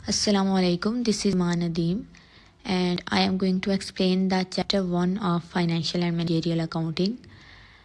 Assalamu alaikum, this is Ma Nadeem and I am going to explain the chapter 1 of financial and managerial accounting.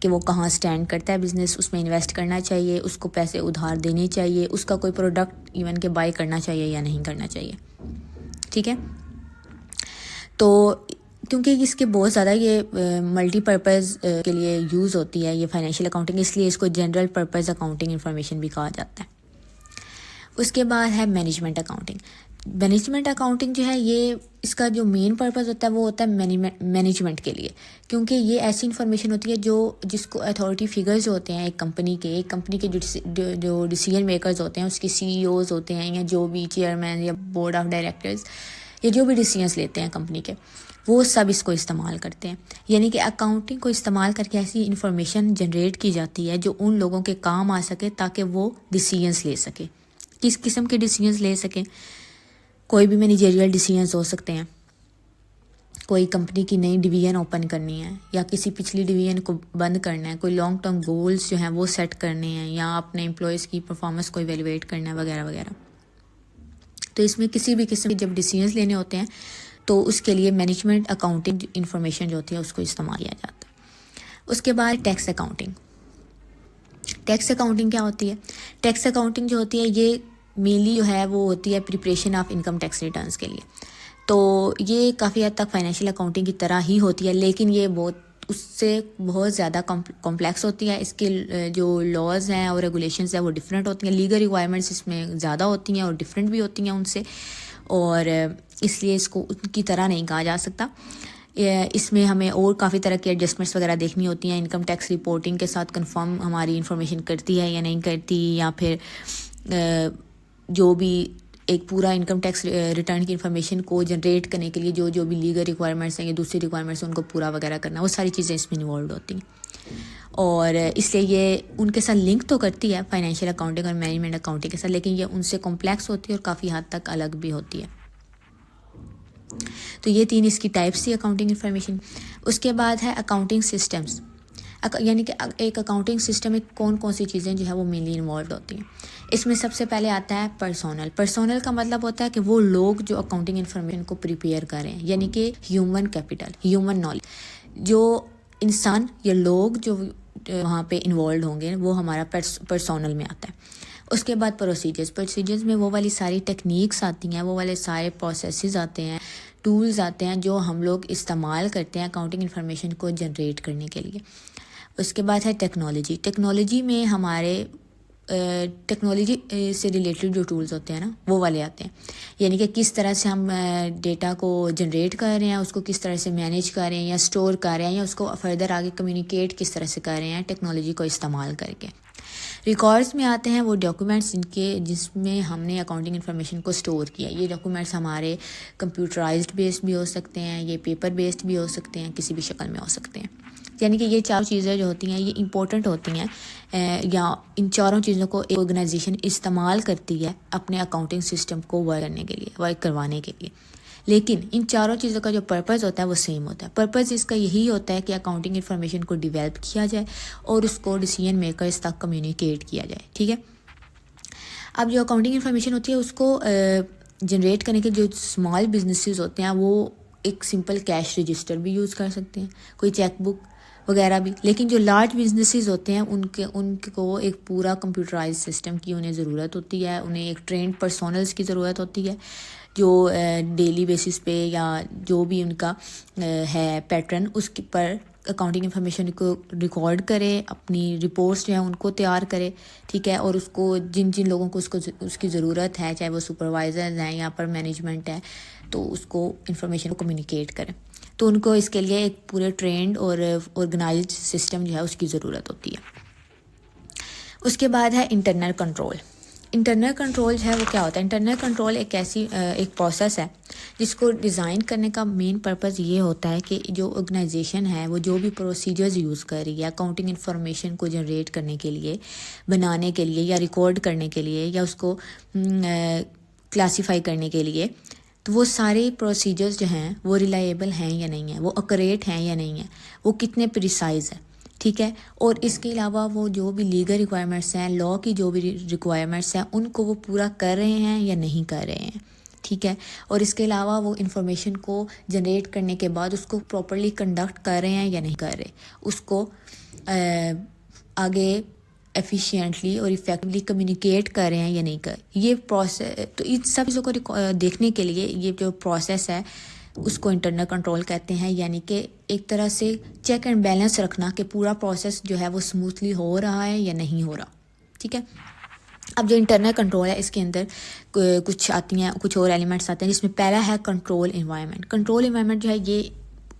کہ وہ کہاں stand کرتا ہے business, اس میں invest کرنا چاہیے، اس کو پیسے ادھار دینے چاہیے، اس کا کوئی پروڈکٹ ایون کہ بائی کرنا چاہیے یا نہیں کرنا چاہیے. ٹھیک ہے. تو کیونکہ اس کے بہت زیادہ یہ ملٹی پرپز کے لیے یوز ہوتی ہے یہ فائنینشیل اکاؤنٹنگ، اس لیے اس کو جنرل پرپز اکاؤنٹنگ انفارمیشن بھی کہا جاتا ہے. اس کے بعد ہے مینجمنٹ اکاؤنٹنگ. مینجمنٹ اکاؤنٹنگ جو ہے یہ اس کا جو مین پرپز ہوتا ہے وہ ہوتا ہے مینجمنٹ کے لیے، کیونکہ یہ ایسی انفارمیشن ہوتی ہے جس کو اتھارٹی فگرز ہوتے ہیں ایک کمپنی کے جو ڈیسیجن میکرز ہوتے ہیں، اس کے سی ای اوز ہوتے ہیں یا جو بھی چیئرمین یا بورڈ آف ڈائریکٹرز یا جو بھی ڈیسیجنس لیتے ہیں کمپنی کے، وہ سب اس کو استعمال کرتے ہیں. یعنی کہ اکاؤنٹنگ کو استعمال کر کے ایسی انفارمیشن جنریٹ کی جاتی ہے جو ان لوگوں کے کام آ سکے تاکہ وہ ڈیسیجنس لے سکے. کس قسم کے ڈیسیجنس لے سکیں؟ کوئی بھی مینیجریل ڈیسیجنس ہو سکتے ہیں، کوئی کمپنی کی نئی ڈویژن اوپن کرنی ہے یا کسی پچھلی ڈویژن کو بند کرنا ہے، کوئی لانگ ٹرم گولز جو ہیں وہ سیٹ کرنے ہیں یا اپنے امپلائیز کی پرفارمنس کو ایویلویٹ کرنا ہے وغیرہ وغیرہ. تو اس میں کسی بھی قسم کے جب ڈیسیجنس لینے ہوتے ہیں تو اس کے لیے مینجمنٹ اکاؤنٹنگ انفارمیشن جو ہوتی ہے اس کو استعمال کیا جاتا ہے. اس کے بعد ٹیکس اکاؤنٹنگ. ٹیکس اکاؤنٹنگ کیا ہوتی ہے؟ ٹیکس اکاؤنٹنگ جو ہوتی ہے یہ مینلی جو ہے وہ ہوتی ہے preparation of income tax returns کے لیے. تو یہ کافی حد تک فائنینشیل اکاؤنٹنگ کی طرح ہی ہوتی ہے، لیکن یہ اس سے بہت زیادہ کمپلیکس ہوتی ہے. اس کے جو لاز ہیں اور ریگولیشنز ہیں وہ ڈفرینٹ ہوتی ہیں، لیگل ریکوائرمنٹس اس میں زیادہ ہوتی ہیں اور ڈفرینٹ بھی ہوتی ہیں ان سے، اور اس لیے اس کو ان کی طرح نہیں کہا جا سکتا. اس میں ہمیں اور کافی طرح کی ایڈجسٹمنٹس وغیرہ دیکھنی ہوتی ہیں. انکم ٹیکس رپورٹنگ کے ساتھ کنفرم ہماری انفارمیشن کرتی ہے یا نہیں کرتی، یا پھر جو بھی ایک پورا انکم ٹیکس ریٹرن کی انفارمیشن کو جنریٹ کرنے کے لیے جو بھی لیگل ریکوائرمنٹس ہیں یا دوسری ریکوائرمنٹس ہیں ان کو پورا وغیرہ کرنا، وہ ساری چیزیں اس میں انوالوڈ ہوتی ہیں. اور اس لیے یہ ان کے ساتھ لنک تو کرتی ہے فائنینشیل اکاؤنٹنگ اور مینجمنٹ اکاؤنٹنگ کے ساتھ، لیکن یہ ان سے کمپلیکس ہوتی ہے اور کافی حد تک الگ بھی ہوتی ہے. تو یہ 3 اس کی ٹائپس تھی اکاؤنٹنگ انفارمیشن. اس کے بعد ہے اکاؤنٹنگ سسٹمز. یعنی کہ ایک اکاؤنٹنگ سسٹم میں کون سی چیزیں جو ہے وہ مینلی انوالوڈ ہوتی ہیں. اس میں سب سے پہلے آتا ہے پرسونل کا مطلب ہوتا ہے کہ وہ لوگ جو اکاؤنٹنگ انفارمیشن کو پریپیئر کریں، یعنی کہ ہیومن کیپٹل، ہیومن نالج، جو انسان یا لوگ جو وہاں پہ انوالوڈ ہوں گے وہ ہمارا پرسونل میں آتا ہے. اس کے بعد پروسیجرز میں وہ والی ساری ٹیکنیکس آتی ہیں، وہ والے سارے پروسیسز آتے ہیں، ٹولز آتے ہیں جو ہم لوگ استعمال کرتے ہیں اکاؤنٹنگ انفارمیشن کو جنریٹ کرنے کے لیے. اس کے بعد ہے ٹیکنالوجی میں ہمارے ٹیکنالوجی سے ریلیٹڈ جو ٹولز ہوتے ہیں نا وہ والے آتے ہیں. یعنی کہ کس طرح سے ہم ڈیٹا کو جنریٹ کر رہے ہیں، اس کو کس طرح سے مینیج کر رہے ہیں یا اسٹور کر رہے ہیں، یا اس کو فردر آگے کمیونیکیٹ کس طرح سے کر رہے ہیں ٹیکنالوجی کو استعمال کر کے. ریکارڈز میں آتے ہیں وہ ڈاکیومنٹس جس میں ہم نے اکاؤنٹنگ انفارمیشن کو اسٹور کیا. یہ ڈاکیومنٹس ہمارے کمپیوٹرائزڈ بیسڈ بھی ہو سکتے ہیں، یہ پیپر بیسڈ بھی ہو سکتے ہیں، کسی بھی شکل میں ہو سکتے ہیں. یعنی کہ یہ 4 چیزیں جو ہوتی ہیں یہ امپورٹنٹ ہوتی ہیں، یا ان 4 چیزوں کو ایک آرگنائزیشن استعمال کرتی ہے اپنے اکاؤنٹنگ سسٹم کو ورک کروانے کے لیے. لیکن ان 4 چیزوں کا جو پرپز ہوتا ہے وہ سیم ہوتا ہے. پرپز اس کا یہی ہوتا ہے کہ اکاؤنٹنگ انفارمیشن کو ڈیولپ کیا جائے اور اس کو ڈیسیجن میکرز تک کمیونیکیٹ کیا جائے. ٹھیک ہے. اب جو اکاؤنٹنگ انفارمیشن ہوتی ہے اس کو جنریٹ کرنے کے جو اسمال بزنسز ہوتے ہیں وہ ایک سمپل کیش رجسٹر بھی یوز کر سکتے ہیں، کوئی چیک بک وغیرہ بھی. لیکن جو لارج بزنسز ہوتے ہیں ان کو ایک پورا کمپیوٹرائز سسٹم کی انہیں ضرورت ہوتی ہے، انہیں ایک ٹرینڈ پرسونلز کی ضرورت ہوتی ہے جو ڈیلی بیسس پہ یا جو بھی ان کا ہے پیٹرن اس پر اکاؤنٹنگ انفارمیشن کو ریکارڈ کرے، اپنی رپورٹس جو ہیں ان کو تیار کرے. ٹھیک ہے. اور اس کو جن جن لوگوں کو اس کی ضرورت ہے، چاہے وہ سپروائزرز ہیں یا اپر مینجمنٹ ہے، تو اس کو انفارمیشن کو کمیونیکیٹ کریں. تو ان کو اس کے لیے ایک پورے ٹرینڈ اور آرگنائزڈ سسٹم جو ہے اس کی ضرورت ہوتی ہے. اس کے بعد ہے انٹرنل کنٹرول. انٹرنل کنٹرول جو ہے وہ کیا ہوتا ہے؟ انٹرنل کنٹرول ایک پروسیس ہے جس کو ڈیزائن کرنے کا مین پرپز یہ ہوتا ہے کہ جو آرگنائزیشن ہے وہ جو بھی پروسیجرز یوز کر رہی ہے اکاؤنٹنگ انفارمیشن کو جنریٹ کرنے کے لیے، بنانے کے لیے یا ریکارڈ کرنے کے لیے یا اس کو کلاسیفائی کرنے کے لیے، تو وہ سارے پروسیجرز جو ہیں وہ ریلائیبل ہیں یا نہیں ہیں، وہ ایکوریٹ ہیں یا نہیں ہیں، وہ کتنے پریسائز ہیں. ٹھیک ہے. اور اس کے علاوہ وہ جو بھی لیگل ریکوائرمنٹس ہیں، لاء کی جو بھی ریکوائرمنٹس ہیں، ان کو وہ پورا کر رہے ہیں یا نہیں کر رہے ہیں. ٹھیک ہے. اور اس کے علاوہ وہ انفارمیشن کو جنریٹ کرنے کے بعد اس کو پراپرلی کنڈکٹ کر رہے ہیں یا نہیں کر رہے، اس کو آگے ایفیشینٹلی اور افیکٹولی کمیونیکیٹ کر رہے ہیں یا نہیں کر. یہ پروسیس تو ان سب چیزوں کو دیکھنے کے لیے یہ جو پروسیس ہے اس کو انٹرنل کنٹرول کہتے ہیں. یعنی کہ ایک طرح سے چیک اینڈ بیلنس رکھنا کہ پورا پروسیس جو ہے وہ اسموتھلی ہو رہا ہے یا نہیں ہو رہا. ٹھیک ہے. اب جو انٹرنل کنٹرول ہے اس کے اندر کچھ آتی ہیں، کچھ اور ایلیمنٹس آتے ہیں، جس میں پہلا ہے کنٹرول انوائرمنٹ. کنٹرول انوائرمنٹ جو ہے یہ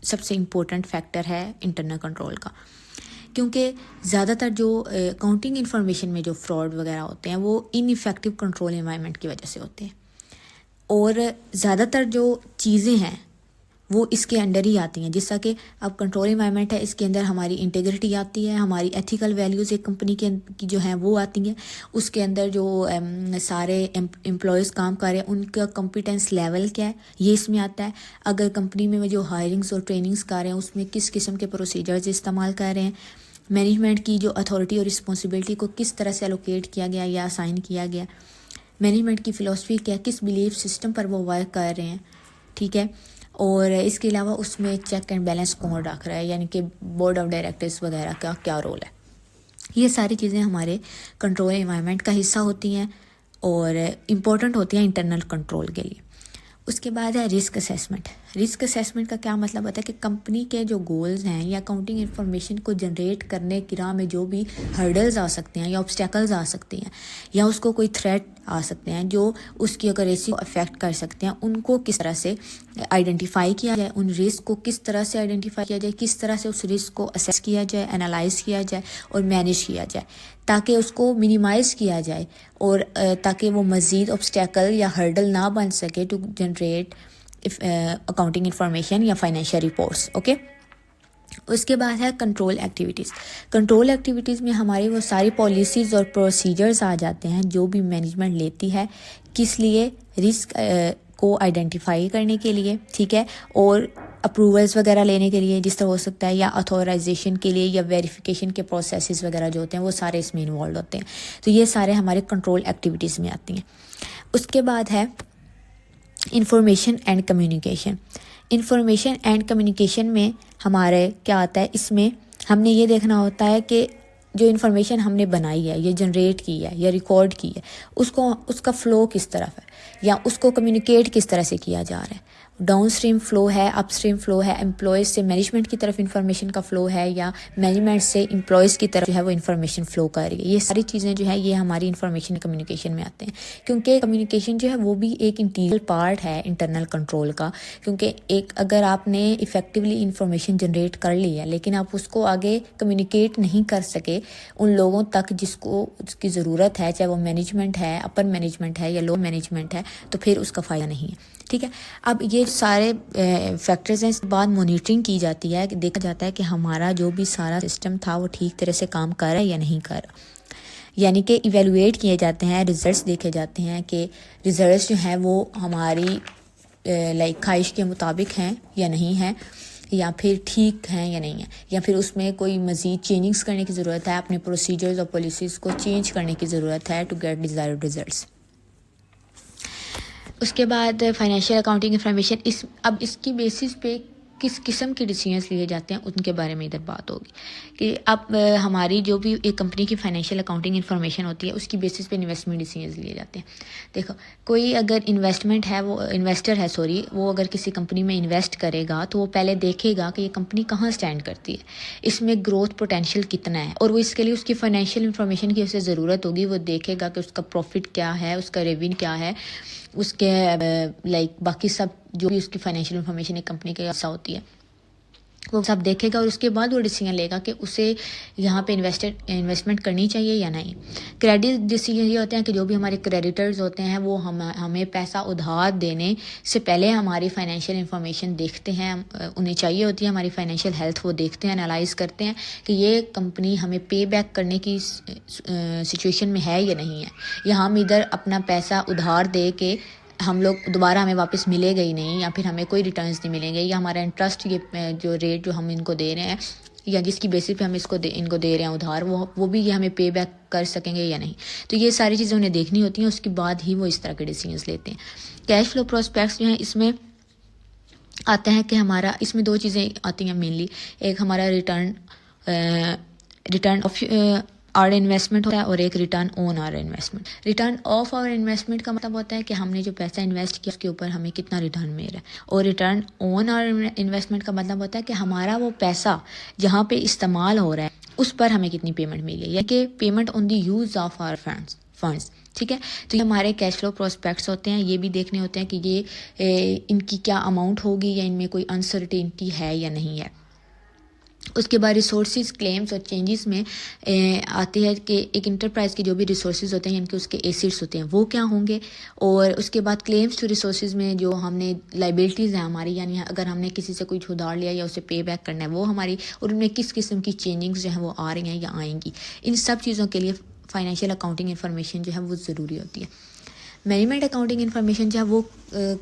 سب سے امپورٹنٹ فیکٹر ہے انٹرنل کنٹرول کا، کیونکہ زیادہ تر جو اکاؤنٹنگ انفارمیشن میں جو فراڈ وغیرہ ہوتے ہیں وہ ان افیکٹو کنٹرول انوائرمنٹ کی وجہ سے ہوتے ہیں. اور زیادہ تر جو چیزیں ہیں وہ اس کے انڈر ہی آتی ہیں. جیسا کہ اب کنٹرول انوائرمنٹ ہے، اس کے اندر ہماری انٹیگریٹی آتی ہے، ہماری ایتھیکل ویلیوز ایک کمپنی کی جو ہیں وہ آتی ہیں. اس کے اندر جو سارے امپلائیز کام کر رہے ہیں ان کا کمپیٹنس لیول کیا ہے یہ اس میں آتا ہے. اگر کمپنی میں جو ہائرنگز اور ٹریننگز کر رہے ہیں اس میں کس قسم کے پروسیجرز استعمال کر رہے ہیں. مینجمنٹ کی جو اتھارٹی اور رسپانسبلٹی کو کس طرح سے الوکیٹ کیا گیا یا اسائن کیا گیا. مینجمنٹ کی فلاسفی کیا، کس بلیف سسٹم پر وہ ورک کر رہے ہیں. ٹھیک ہے. اور اس کے علاوہ اس میں چیک اینڈ بیلنس کون رکھ رہا ہے، یعنی کہ بورڈ آف ڈائریکٹرز وغیرہ کا کیا رول ہے. یہ ساری چیزیں ہمارے کنٹرول انوائرمنٹ کا حصہ ہوتی ہیں اور امپورٹنٹ ہوتی ہیں انٹرنل کنٹرول کے لیے. اس کے بعد ہے رسک اسیسمنٹ. رسک اسیسمنٹ کا کیا مطلب ہوتا ہے کہ کمپنی کے جو گولز ہیں یا اکاؤنٹنگ انفارمیشن کو جنریٹ کرنے کی راہ میں جو بھی ہرڈلز آ سکتے ہیں یا آبسٹیکلز آ سکتے ہیں یا اس کو کوئی تھریٹ آ سکتے ہیں جو اس کی ایکوریسی کو افیکٹ کر سکتے ہیں، ان کو کس طرح سے آئیڈینٹیفائی کیا جائے، ان رسک کو کس طرح سے آئیڈینٹیفائی کیا جائے، کس طرح سے اس رسک کو اسیس کیا جائے، انالائز کیا جائے اور مینیج کیا جائے تاکہ اس کو منیمائز کیا جائے اور تاکہ وہ مزید آبسٹیکل یا ہرڈل نہ بن سکے ٹو جنریٹ اکاؤنٹنگ انفارمیشن یا فائنینشیل رپورٹس. اوکے. اس کے بعد ہے کنٹرول ایکٹیویٹیز. کنٹرول ایکٹیویٹیز میں ہماری وہ ساری پالیسیز اور پروسیجرز آ جاتے ہیں جو بھی مینجمنٹ لیتی ہے کس لیے، رسک کو آئیڈینٹیفائی کرنے کے لیے. ٹھیک ہے. اور اپروولز وغیرہ لینے کے لیے جس طرح ہو سکتا ہے، یا اتھورائزیشن کے لیے یا ویریفیکیشن کے پروسیسز وغیرہ جو ہوتے ہیں وہ سارے اس میں انوالوڈ ہوتے ہیں. تو یہ سارے ہمارے کنٹرول ایکٹیویٹیز میں آتی ہیں. اس کے بعد ہے information and communication. Information and communication میں ہمارے کیا آتا ہے، اس میں ہم نے یہ دیکھنا ہوتا ہے کہ جو انفارمیشن ہم نے بنائی ہے یا جنریٹ کی ہے یا ریکارڈ کی ہے اس کا فلو کس طرف ہے یا اس کو کمیونیکیٹ کس طرح سے کیا جا رہا ہے. ڈاؤن اسٹریم فلو ہے، اپ اسٹریم فلو ہے، امپلائیز سے مینجمنٹ کی طرف انفارمیشن کا فلو ہے یا مینجمنٹ سے امپلائیز کی طرف جو ہے وہ انفارمیشن فلو کر رہی ہے. یہ ساری چیزیں جو ہے یہ ہماری انفارمیشن کمیونیکیشن میں آتے ہیں، کیونکہ کمیونیکیشن جو ہے وہ بھی ایک انٹیگرل پارٹ ہے انٹرنل کنٹرول کا. کیونکہ اگر آپ نے افیکٹولی انفارمیشن جنریٹ کر لی ہے لیکن آپ اس کو آگے کمیونیکیٹ نہیں کر سکے ان لوگوں تک جس کو اس کی ضرورت ہے، چاہے وہ مینجمنٹ ہے، اپر مینجمنٹ ہے یا لو مینجمنٹ ہے، تو پھر اس کا فائدہ نہیں ہے. ٹھیک ہے. اب یہ سارے فیکٹرز ہیں، اس کے بعد مانیٹرنگ کی جاتی ہے، دیکھا جاتا ہے کہ ہمارا جو بھی سارا سسٹم تھا وہ ٹھیک طرح سے کام کر رہا ہے یا نہیں کر رہا. یعنی کہ ایویلویٹ کیے جاتے ہیں، ریزلٹس دیکھے جاتے ہیں کہ ریزلٹس جو ہیں وہ ہماری خواہش کے مطابق ہیں یا نہیں ہیں، یا پھر ٹھیک ہیں یا نہیں ہیں، یا پھر اس میں کوئی مزید چینجنگز کرنے کی ضرورت ہے، اپنے پروسیجرز اور پالیسیز کو چینج کرنے کی ضرورت ہے ٹو گیٹ ڈیزائرڈ ریزلٹس. اس کے بعد فائنینشیل اکاؤنٹنگ انفارمیشن. اب اس کی بیسس پہ کس قسم کے ڈیسیژنس لیے جاتے ہیں ان کے بارے میں ادھر بات ہوگی کہ اب ہماری جو بھی ایک کمپنی کی فائنینشیل اکاؤنٹنگ انفارمیشن ہوتی ہے اس کی بیسس پہ انویسٹمنٹ ڈیسیژنس لیے جاتے ہیں. دیکھو کوئی اگر وہ اگر کسی کمپنی میں انویسٹ کرے گا تو وہ پہلے دیکھے گا کہ یہ کمپنی کہاں سٹینڈ کرتی ہے، اس میں گروتھ پوٹینشیل کتنا ہے، اور وہ اس کے لیے اس کی فائنینشیل انفارمیشن کی اسے ضرورت ہوگی. وہ دیکھے گا کہ اس کا پروفٹ کیا ہے، اس کا ریونیو کیا ہے، اس کے باقی سب جو بھی اس کی فائنینشیل انفارمیشن ایک کمپنی کا حصہ ہوتی ہے وہ سب دیکھے گا، اور اس کے بعد وہ ڈیسیژن لے گا کہ اسے یہاں پہ انویسٹمنٹ کرنی چاہیے یا نہیں. کریڈٹ ڈیسیژن یہ ہوتے ہیں کہ جو بھی ہمارے کریڈیٹرز ہوتے ہیں وہ ہمیں پیسہ ادھار دینے سے پہلے ہماری فائنینشیل انفارمیشن دیکھتے ہیں، انہیں چاہیے ہوتی ہے ہماری فائنینشیل ہیلتھ، وہ دیکھتے ہیں، انالائز کرتے ہیں کہ یہ کمپنی ہمیں پے بیک کرنے کی سچویشن میں ہے یا نہیں ہے، یا ہم ادھر اپنا پیسہ ادھار دے کے ہم لوگ دوبارہ ہمیں واپس ملے گا ہی نہیں، یا پھر ہمیں کوئی ریٹرنز نہیں ملیں گے، یا ہمارا انٹرسٹ یہ جو ریٹ جو ہم ان کو دے رہے ہیں یا جس کی بیسس پہ ہم ان کو دے رہے ہیں ادھار وہ بھی یہ ہمیں پے بیک کر سکیں گے یا نہیں. تو یہ ساری چیزیں انہیں دیکھنی ہوتی ہیں، اس کے بعد ہی وہ اس طرح کے ڈیسیژنس لیتے ہیں. کیش فلو پروسپیکٹس جو ہیں اس میں آتا ہے کہ اس میں دو چیزیں آتی ہیں مینلی. ایک ہمارا return return of our investment ہوتا ہے اور ایک return on our investment. Return of our investment کا مطلب ہوتا ہے کہ ہم نے جو پیسہ انویسٹ کیا اس کے اوپر ہمیں کتنا ریٹرن مل رہا ہے, اور ریٹرن آن آر انویسٹمنٹ کا مطلب ہوتا ہے کہ ہمارا وہ پیسہ جہاں پہ استعمال ہو رہا ہے اس پر ہمیں کتنی پیمنٹ ملی ہے, یا کہ payment on the use of our funds. ٹھیک ہے, تو یہ ہمارے کیش فلو پروسپیکٹس ہوتے ہیں, یہ بھی دیکھنے ہوتے ہیں کہ یہ ان کی کیا اماؤنٹ ہوگی یا ان میں کوئی انسرٹینٹی ہے یا نہیں ہے. اس کے بعد ریسورسز, کلیمز اور چینجز میں آتی ہے کہ ایک انٹرپرائز کے جو بھی ریسورسز ہوتے ہیں یعنی کہ اس کے ایسیٹس ہوتے ہیں وہ کیا ہوں گے, اور اس کے بعد کلیمز ٹو ریسورسز میں جو ہم نے لائبلٹیز ہیں ہماری, یعنی اگر ہم نے کسی سے کوئی ادھار لیا یا اسے پے بیک کرنا ہے وہ ہماری, اور ان میں کس قسم کی چینجنگز جو ہیں وہ آ رہی ہیں یا آئیں گی. ان سب چیزوں کے لیے فائنینشیل اکاؤنٹنگ انفارمیشن جو ہے وہ ضروری ہوتی ہے. مینجمنٹ اکاؤنٹنگ انفارمیشن جو ہے وہ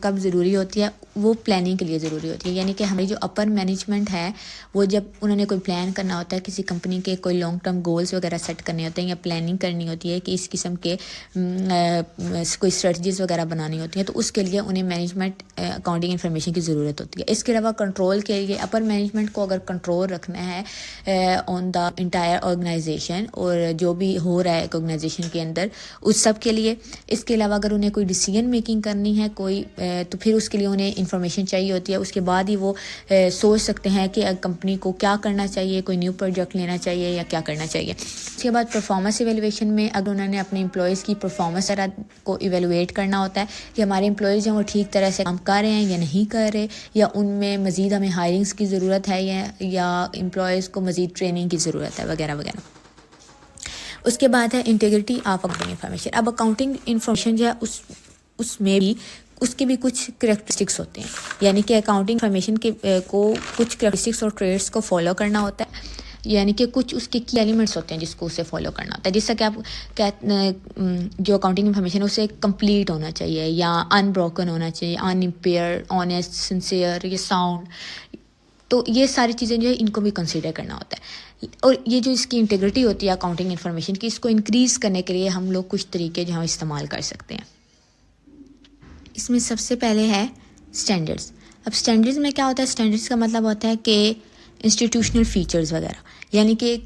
کب ضروری ہوتی ہے, وہ پلاننگ کے لیے ضروری ہوتی ہے. یعنی کہ ہماری جو اپر مینجمنٹ ہے وہ جب انہوں نے کوئی پلان کرنا ہوتا ہے, کسی کمپنی کے کوئی لانگ ٹرم گولز وغیرہ سیٹ کرنے ہوتے ہیں یا پلاننگ کرنی ہوتی ہے کہ اس قسم کے کوئی اسٹریٹجیز وغیرہ بنانی ہوتی ہیں, تو اس کے لیے انہیں مینجمنٹ اکاؤنٹنگ انفارمیشن کی ضرورت ہوتی ہے. اس کے علاوہ کنٹرول کے لیے اپر مینجمنٹ کو اگر کنٹرول رکھنا ہے آن دا انٹائر آرگنائزیشن اور جو بھی ہو رہا ہے ایک آرگنائزیشن کے اندر, اس سب کے لیے. اس کے علاوہ اگر انہیں کوئی ڈیسیجن میکنگ کرنی ہے کوئی, تو پھر اس کے لیے انہیں انفارمیشن چاہیے ہوتی ہے. اس کے بعد ہی وہ سوچ سکتے ہیں کہ کمپنی کو کیا کرنا چاہیے, کوئی نیو پروجیکٹ لینا چاہیے یا کیا کرنا چاہیے. اس کے بعد پرفارمنس ایویلویشن میں اگر انہوں نے اپنے امپلائیز کی پرفارمنس کو ایویلویٹ کرنا ہوتا ہے کہ ہمارے امپلائیز جو ہیں وہ ٹھیک طرح سے کام کر رہے ہیں یا نہیں کر رہے, یا ان میں مزید ہمیں ہائرنگس کی ضرورت ہے یا امپلائیز کو مزید ٹریننگ کی ضرورت ہے وغیرہ وغیرہ. اس کے بعد ہے انٹیگریٹی آف اکاؤنٹنگ انفارمیشن. اب اکاؤنٹنگ انفارمیشن جو ہے اس میں بھی اس کے بھی کچھ کریکٹرسٹکس ہوتے ہیں, یعنی کہ اکاؤنٹنگ انفارمیشن کو کچھ کریکٹرسٹکس اور ٹریٹس کو فالو کرنا ہوتا ہے, یعنی کہ کچھ اس کے کی ایلیمنٹس ہوتے ہیں جس کو اسے فالو کرنا ہوتا ہے. جس سے کہ آپ جو اکاؤنٹنگ انفارمیشن ہے اسے کمپلیٹ ہونا چاہیے یا ان بروکن ہونا چاہیے, ان امپیئر, آنیسٹ, سنسیئر, یہ ساؤنڈ. تو یہ ساری چیزیں جو ہے ان کو بھی کنسیڈر کرنا ہوتا ہے. اور یہ جو اس کی انٹیگریٹی ہوتی ہے اکاؤنٹنگ انفارمیشن کی, اس کو انکریز کرنے کے لیے ہم لوگ کچھ طریقے جو ہیں استعمال کر سکتے ہیں. اس میں سب سے پہلے ہے اسٹینڈرڈز. اب اسٹینڈرڈز میں کیا ہوتا ہے, اسٹینڈرڈز کا مطلب ہوتا ہے کہ انسٹیٹیوشنل فیچرز وغیرہ, یعنی کہ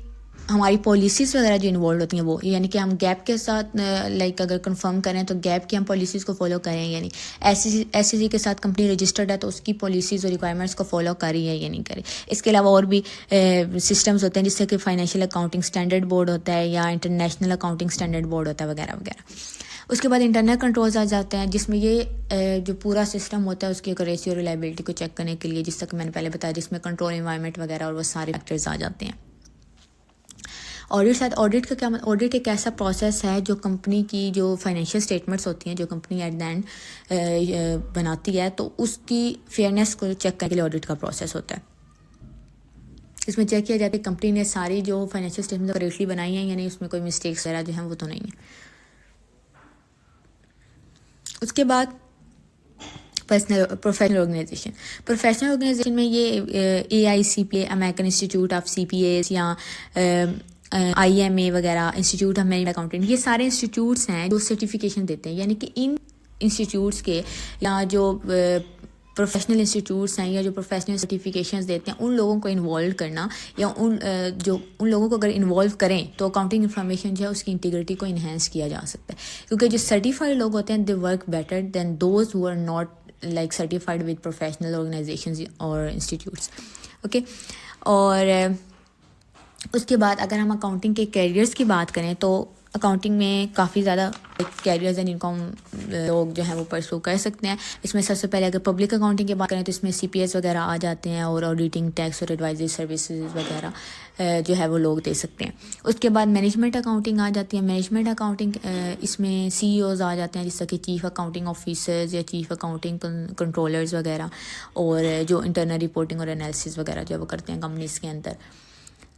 ہماری پالیسیز وغیرہ جو انوالو ہوتی ہیں وہ, یعنی کہ ہم گیپ کے ساتھ لائک اگر کنفرم کریں تو گیپ کی ہم پالیسیز کو فالو کریں, یعنی ایس سی کے ساتھ کمپنی رجسٹرڈ ہے تو اس کی پالیسیز اور ریکوائرمنٹس کو فالو کری ہے یا نہیں کری. اس کے علاوہ اور بھی سسٹمز ہوتے ہیں جس سے کہ فائنینشیل اکاؤنٹنگ اسٹینڈرڈ بورڈ ہوتا ہے یا انٹرنیشنل اکاؤنٹنگ اسٹینڈرڈ بورڈ ہوتا ہے وغیرہ وغیرہ. اس کے بعد انٹرنل کنٹرولز آ جاتے ہیں جس میں یہ جو پورا سسٹم ہوتا ہے اس کی ریشیو ریلائبلٹی کو چیک کرنے کے لیے, جس تک میں نے پہلے بتایا, جس میں کنٹرول انوائرمنٹ وغیرہ اور وہ سارے فیکٹرز آ جاتے ہیں. آڈٹ کا کیا, آڈٹ ایک ایسا پروسیس ہے جو کمپنی کی جو فائنینشیل اسٹیٹمنٹس ہوتی ہیں جو کمپنی ایٹ دا اینڈ بناتی ہے, تو اس کی فیئرنیس کو چیک کرنے کے لیے آڈٹ کا پروسیس ہوتا ہے. اس میں چیک کیا جاتا ہے کمپنی نے ساری جو فائنینشیل اسٹیٹمنٹ کریکٹلی بنائی ہیں, یعنی اس میں کوئی مسٹیکس وغیرہ جو ہیں وہ تو نہیں ہیں. اس کے بعد پروفیشنل آرگنائزیشن. پروفیشنل آرگنائزیشن میں یہ AICPA, American institute of CPAs یا IMA وغیرہ, انسٹیٹیوٹ آف مینجمنٹ اکاؤنٹنگ, یہ سارے انسٹیٹیوٹس ہیں جو سرٹیفکیشن دیتے ہیں. یعنی کہ ان انسٹیٹیوٹس کے یا جو پروفیشنل انسٹیٹیوٹس ہیں یا جو پروفیشنل سرٹیفکیشنز دیتے ہیں ان لوگوں کو انوالو کرنا, یا ان لوگوں کو اگر انوالو کریں تو اکاؤنٹنگ انفارمیشن جو ہے اس کی انٹیگریٹی کو انہینس کیا جا سکتا ہے. کیونکہ جو سرٹیفائڈ لوگ ہوتے ہیں they work better than those who are not like certified with professional organisations اور انسٹیٹیوٹس. اوکے, اور اس کے بعد اگر ہم اکاؤنٹنگ کے کیریئرز کی بات کریں تو اکاؤنٹنگ میں کافی زیادہ کیریئرز ہیں جن کو ہم لوگ جو ہیں وہ پرسو کر سکتے ہیں. اس میں سب سے پہلے اگر پبلک اکاؤنٹنگ کی بات کریں تو اس میں CPAs وغیرہ آ جاتے ہیں, اور آڈیٹنگ, ٹیکس اور ایڈوائزری سروسز وغیرہ جو ہے وہ لوگ دے سکتے ہیں. اس کے بعد مینجمنٹ اکاؤنٹنگ آ جاتی ہے. مینجمنٹ اکاؤنٹنگ اس میں CEOs آ جاتے ہیں جس طرح کہ چیف اکاؤنٹنگ آفیسرز یا چیف اکاؤنٹنگ کنٹرولرز وغیرہ, اور جو انٹرنل رپورٹنگ اور انالیسس وغیرہ جو ہے وہ کرتے ہیں کمپنیز کے اندر,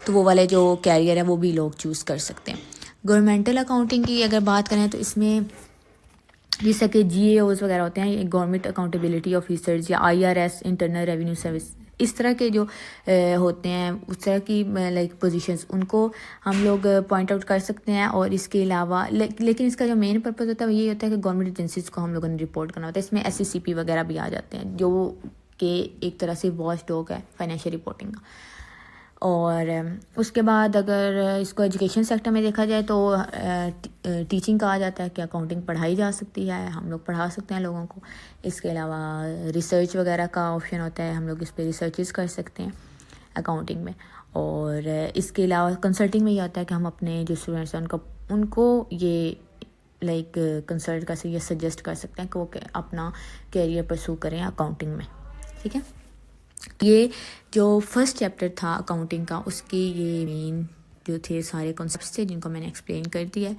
تو وہ والے جو کیریئر ہے وہ بھی لوگ چوز کر سکتے ہیں. گورنمنٹل اکاؤنٹنگ کی اگر بات کریں تو اس میں جیسا کہ GAOs وغیرہ ہوتے ہیں, گورنمنٹ اکاؤنٹیبلٹی آفیسرز, یا IRS, انٹرنل ریونیو سروس, اس طرح کے جو ہوتے ہیں اس طرح کی لائک پوزیشنز, ان کو ہم لوگ پوائنٹ آؤٹ کر سکتے ہیں. اور اس کے علاوہ لیکن اس کا جو مین پرپز ہوتا ہے وہ یہی ہوتا ہے کہ گورنمنٹ ایجنسیز کو ہم لوگوں نے رپورٹ کرنا ہوتا ہے. اس میں SECP وغیرہ بھی آ جاتے ہیں جو کہ ایک طرح سے واچ ڈاگ ہے فائنینشیل رپورٹنگ کا. اور اس کے بعد اگر اس کو ایجوکیشن سیکٹر میں دیکھا جائے تو ٹیچنگ کہا جاتا ہے کہ اکاؤنٹنگ پڑھائی جا سکتی ہے، ہم لوگ پڑھا سکتے ہیں لوگوں کو. اس کے علاوہ ریسرچ وغیرہ کا آپشن ہوتا ہے، ہم لوگ اس پہ ریسرچز کر سکتے ہیں اکاؤنٹنگ میں. اور اس کے علاوہ کنسلٹنگ میں یہ ہوتا ہے کہ ہم اپنے جو اسٹوڈنٹس ہیں ان کو یہ لائک کنسلٹ کر سکتے، یہ سجیسٹ کر سکتے ہیں کہ وہ اپنا کیریئر پرسو کریں اکاؤنٹنگ میں. ٹھیک ہے، یہ جو فرسٹ چیپٹر تھا اکاؤنٹنگ کا، اس کی یہ مین جو تھے سارے کانسیپٹس تھے جن کو میں نے ایکسپلین کر دیا ہے.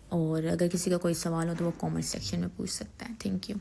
اور اگر کسی کا کوئی سوال ہو تو وہ کامنٹ سیکشن میں پوچھ سکتا ہے. Thank you.